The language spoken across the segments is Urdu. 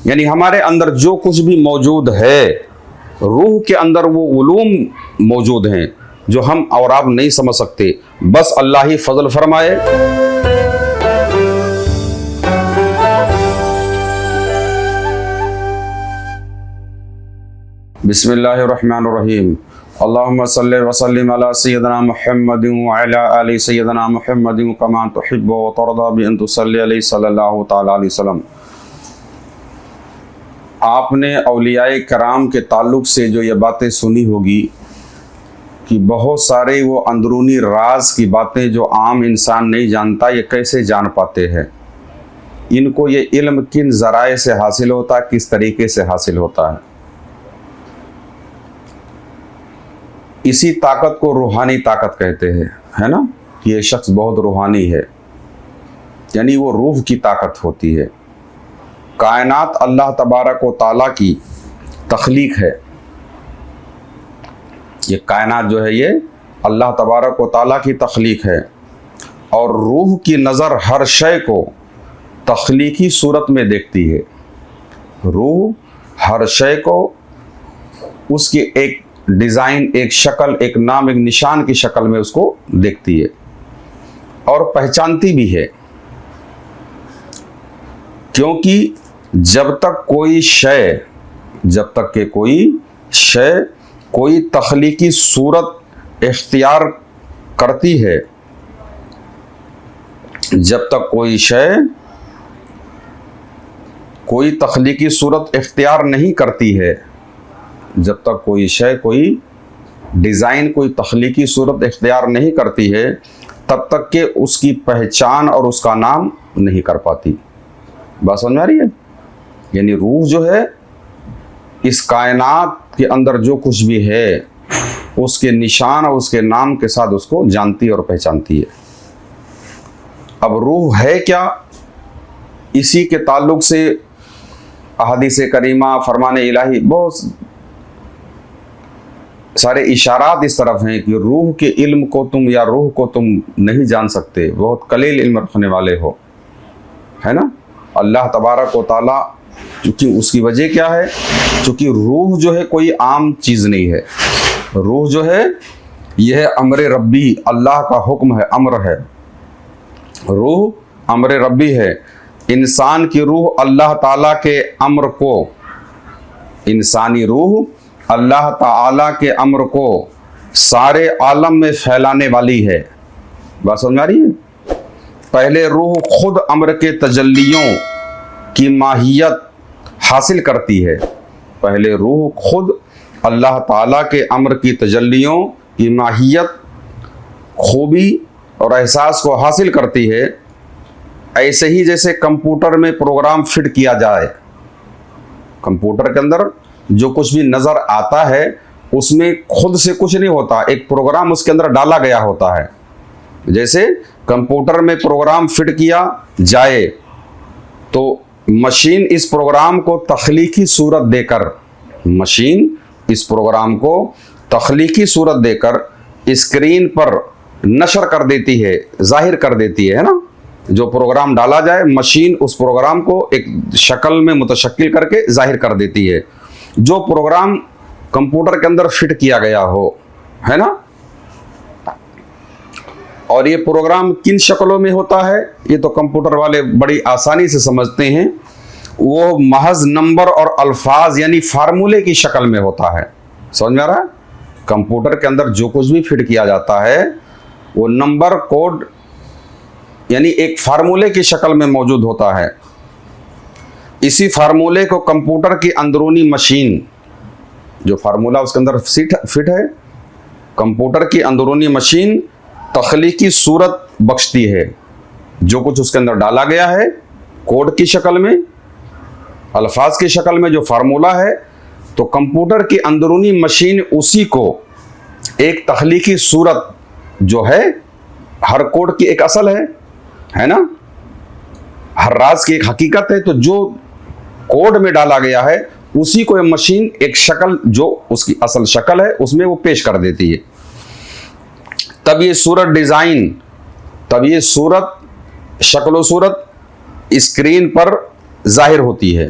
یعنی ہمارے اندر جو کچھ بھی موجود ہے، روح کے اندر وہ علوم موجود ہیں جو ہم اور آپ نہیں سمجھ سکتے، بس اللہ ہی فضل فرمائے۔ بسم اللہ الرحمن الرحیم۔ اللہم صلی وسلم علی سیدنا محمد وعلی آل سیدنا محمد کما تحب وترضى بأن تصلی علیہ صلی اللہ تعالی علیہ وسلم۔ آپ نے اولیاء کرام کے تعلق سے جو یہ باتیں سنی ہوگی کہ بہت سارے وہ اندرونی راز کی باتیں جو عام انسان نہیں جانتا، یہ کیسے جان پاتے ہیں، ان کو یہ علم کن ذرائع سے حاصل ہوتا ہے، کس طریقے سے حاصل ہوتا ہے۔ اسی طاقت کو روحانی طاقت کہتے ہیں، ہے نا، یہ شخص بہت روحانی ہے، یعنی وہ روح کی طاقت ہوتی ہے۔ کائنات اللہ تبارک و تعالیٰ کی تخلیق ہے، یہ کائنات جو ہے یہ اللہ تبارک و تعالیٰ کی تخلیق ہے، اور روح کی نظر ہر شے کو تخلیقی صورت میں دیکھتی ہے۔ روح ہر شے کو اس کی ایک ڈیزائن، ایک شکل، ایک نام، ایک نشان کی شکل میں اس کو دیکھتی ہے اور پہچانتی بھی ہے، کیونکہ جب تک کہ کوئی شے کوئی تخلیقی صورت اختیار کرتی ہے، جب تک کوئی شے کوئی تخلیقی صورت اختیار نہیں کرتی ہے، جب تک کوئی شے کوئی ڈیزائن، کوئی تخلیقی صورت اختیار نہیں کرتی ہے، تب تک کہ اس کی پہچان اور اس کا نام نہیں کر پاتی۔ بات سمجھ آ رہی ہے؟ یعنی روح جو ہے اس کائنات کے اندر جو کچھ بھی ہے اس کے نشان اور اس کے نام کے ساتھ اس کو جانتی اور پہچانتی ہے۔ اب روح ہے کیا، اسی کے تعلق سے احادیث کریمہ، فرمان الہی، بہت سارے اشارات اس طرف ہیں کہ روح کے علم کو تم یا روح کو تم نہیں جان سکتے، بہت قلیل علم رکھنے والے ہو، ہے نا۔ اللہ تبارک و تعالیٰ، چونکہ اس کی وجہ کیا ہے، چونکہ روح جو ہے کوئی عام چیز نہیں ہے، روح جو ہے یہ ہے امر ربی، اللہ کا حکم ہے، امر ہے، روح امر ربی ہے۔ انسان کی روح اللہ تعالیٰ کے امر کو، انسانی روح اللہ تعالیٰ کے امر کو سارے عالم میں پھیلانے والی ہے۔ بات سمجھ آ رہی ہے؟ پہلے روح خود امر کے تجلیوں کی ماہیت حاصل کرتی ہے، پہلے روح خود اللہ تعالیٰ کے امر کی تجلیوں کی ماہیت، خوبی اور احساس کو حاصل کرتی ہے۔ ایسے ہی جیسے کمپیوٹر میں پروگرام فٹ کیا جائے، کمپیوٹر کے اندر جو کچھ بھی نظر آتا ہے اس میں خود سے کچھ نہیں ہوتا، ایک پروگرام اس کے اندر ڈالا گیا ہوتا ہے۔ جیسے کمپیوٹر میں پروگرام فٹ کیا جائے تو مشین اس پروگرام کو تخلیقی صورت دے کر، مشین اس پروگرام کو تخلیقی صورت دے کر اسکرین پر نشر کر دیتی ہے، ظاہر کر دیتی ہے نا۔ جو پروگرام ڈالا جائے، مشین اس پروگرام کو ایک شکل میں متشکل کر کے ظاہر کر دیتی ہے، جو پروگرام کمپیوٹر کے اندر فٹ کیا گیا ہو، ہے نا۔ اور یہ پروگرام کن شکلوں میں ہوتا ہے، یہ تو کمپیوٹر والے بڑی آسانی سے سمجھتے ہیں، وہ محض نمبر اور الفاظ یعنی فارمولے کی شکل میں ہوتا ہے۔ سمجھ میں آ رہا ہے؟ کمپیوٹر کے اندر جو کچھ بھی فٹ کیا جاتا ہے وہ نمبر، کوڈ یعنی ایک فارمولے کی شکل میں موجود ہوتا ہے۔ اسی فارمولے کو کمپیوٹر کی اندرونی مشین، جو فارمولہ اس کے اندر فٹ ہے، کمپیوٹر کی اندرونی مشین تخلیقی صورت بخشتی ہے۔ جو کچھ اس کے اندر ڈالا گیا ہے کوڈ کی شکل میں، الفاظ کی شکل میں، جو فارمولہ ہے، تو کمپیوٹر کی اندرونی مشین اسی کو ایک تخلیقی صورت جو ہے، ہر کوڈ کی ایک اصل ہے نا، ہر راز کی ایک حقیقت ہے، تو جو کوڈ میں ڈالا گیا ہے اسی کو مشین ایک شکل جو اس کی اصل شکل ہے اس میں وہ پیش کر دیتی ہے۔ تب یہ صورت ڈیزائن، تب یہ صورت، شکل و صورت اسکرین پر ظاہر ہوتی ہے۔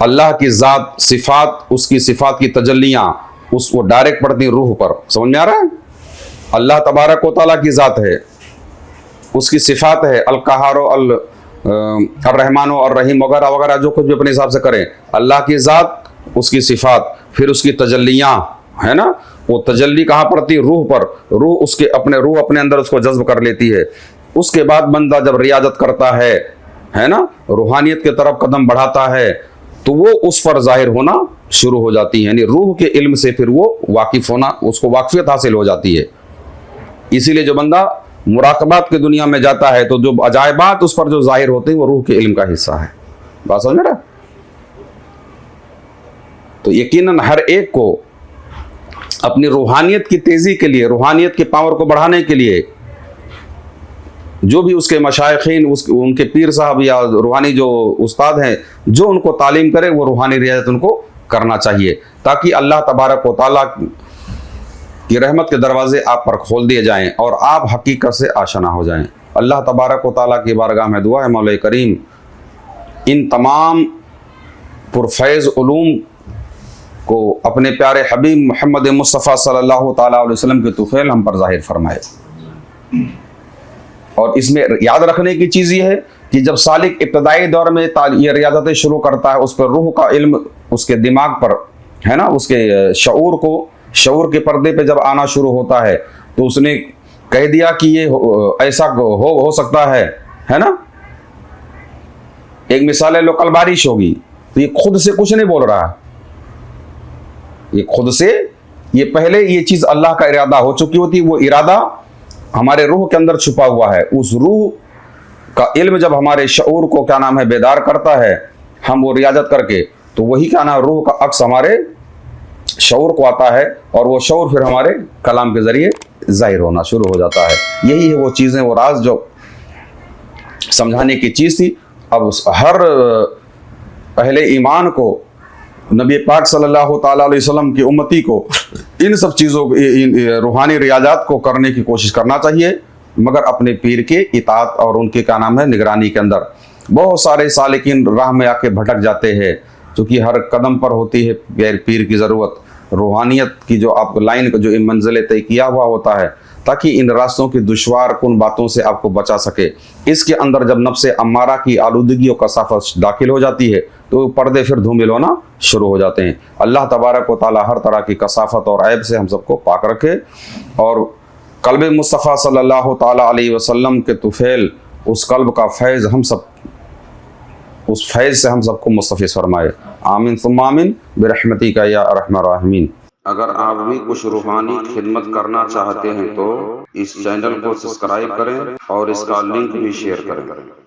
اللہ کی ذات صفات اس کی صفات کی تجلیاں اس وہ ڈائریکٹ پڑتی ہیں روح پر. سمجھ میں آ رہا ہے؟ اللہ تبارک و تعالیٰ کی ذات ہے, اس کی صفات ہے القہار و الرحمن و الرحیم وغیرہ وغیرہ جو کچھ بھی اپنے حساب سے کریں. اللہ کی ذات, اس کی صفات, پھر اس کی تجلیاں ہے نا, وہ تجلی کہاں پڑتی ہے؟ روح پر. روح اس کے روح اپنے اندر اس کو جذب کر لیتی ہے. اس کے بعد بندہ جب ریاضت کرتا ہے نا, روحانیت کی طرف قدم بڑھاتا ہے تو وہ اس پر ظاہر ہونا شروع ہو جاتی ہے. یعنی روح کے علم سے پھر وہ واقف ہونا, اس کو واقفیت حاصل ہو جاتی ہے. اسی لیے جو بندہ مراقبات کی دنیا میں جاتا ہے تو جو عجائبات اس پر جو ظاہر ہوتے ہیں وہ روح کے علم کا حصہ ہے. بات سمجھ رہا؟ تو یقیناً ہر ایک کو اپنی روحانیت کی تیزی کے لیے, روحانیت کے پاور کو بڑھانے کے لیے جو بھی اس کے مشائخین, ان کے پیر صاحب یا روحانی جو استاد ہیں, جو ان کو تعلیم کرے وہ روحانی ریاضت ان کو کرنا چاہیے, تاکہ اللہ تبارک و تعالیٰ کی رحمت کے دروازے آپ پر کھول دیے جائیں اور آپ حقیقت سے آشنا ہو جائیں. اللہ تبارک و تعالیٰ کی بارگاہ میں دعا ہے مولا کریم ان تمام پرفیض علوم کو اپنے پیارے حبیب محمد مصطفیٰ صلی اللہ تعالیٰ علیہ وسلم کے طفیل ہم پر ظاہر فرمائے. اور اس میں یاد رکھنے کی چیز یہ ہے کہ جب سالک ابتدائی دور میں یہ ریاضتیں شروع کرتا ہے, اس پر روح کا علم اس کے دماغ پر ہے نا, اس کے شعور کے پردے پہ جب آنا شروع ہوتا ہے تو اس نے کہہ دیا کہ یہ ایسا ہو سکتا ہے نا. ایک مثال ہے, لو کل بارش ہوگی, تو یہ خود سے کچھ نہیں بول رہا, یہ خود سے, یہ پہلے یہ چیز اللہ کا ارادہ ہو چکی ہوتی, وہ ارادہ ہمارے روح کے اندر چھپا ہوا ہے. اس روح کا علم جب ہمارے شعور کو کیا نام ہے بیدار کرتا ہے, ہم وہ ریاضت کر کے, تو وہی کیا نام روح کا عکس ہمارے شعور کو آتا ہے اور وہ شعور پھر ہمارے کلام کے ذریعے ظاہر ہونا شروع ہو جاتا ہے. یہی ہے وہ چیزیں, وہ راز جو سمجھانے کی چیز تھی. اب ہر اہل ایمان کو, نبی پاک صلی اللہ تعالیٰ علیہ وسلم کی امتی کو ان سب چیزوں روحانی ریاضات کو کرنے کی کوشش کرنا چاہیے, مگر اپنے پیر کے اطاعت اور ان کے کیا نام ہے نگرانی کے اندر. بہت سارے سالکین راہ میں آ کے بھٹک جاتے ہیں, چونکہ ہر قدم پر ہوتی ہے پیر کی ضرورت. روحانیت کی جو آپ لائن کا جو منزل طے کیا ہوا ہوتا ہے, تاکہ ان راستوں کی دشوار کن باتوں سے آپ کو بچا سکے. اس کے اندر جب نفس امارہ کی آلودگی و کثافت داخل ہو جاتی ہے تو پردے پھر دھومل ہونا شروع ہو جاتے ہیں. اللہ تبارک و تعالی ہر طرح کی کثافت اور عیب سے ہم سب کو پاک رکھے, اور قلب مصطفیٰ صلی اللہ تعالی علیہ وسلم کے طفیل اس قلب کا فیض ہم سب, اس فیض سے ہم سب کو مستفیض فرمائے. آمین ثم آمین برحمتک یا ارحم الراحمین. اگر آپ بھی کچھ روحانی خدمت کرنا چاہتے ہیں تو اس چینل کو سبسکرائب کریں اور اس کا لنک بھی شیئر کریں.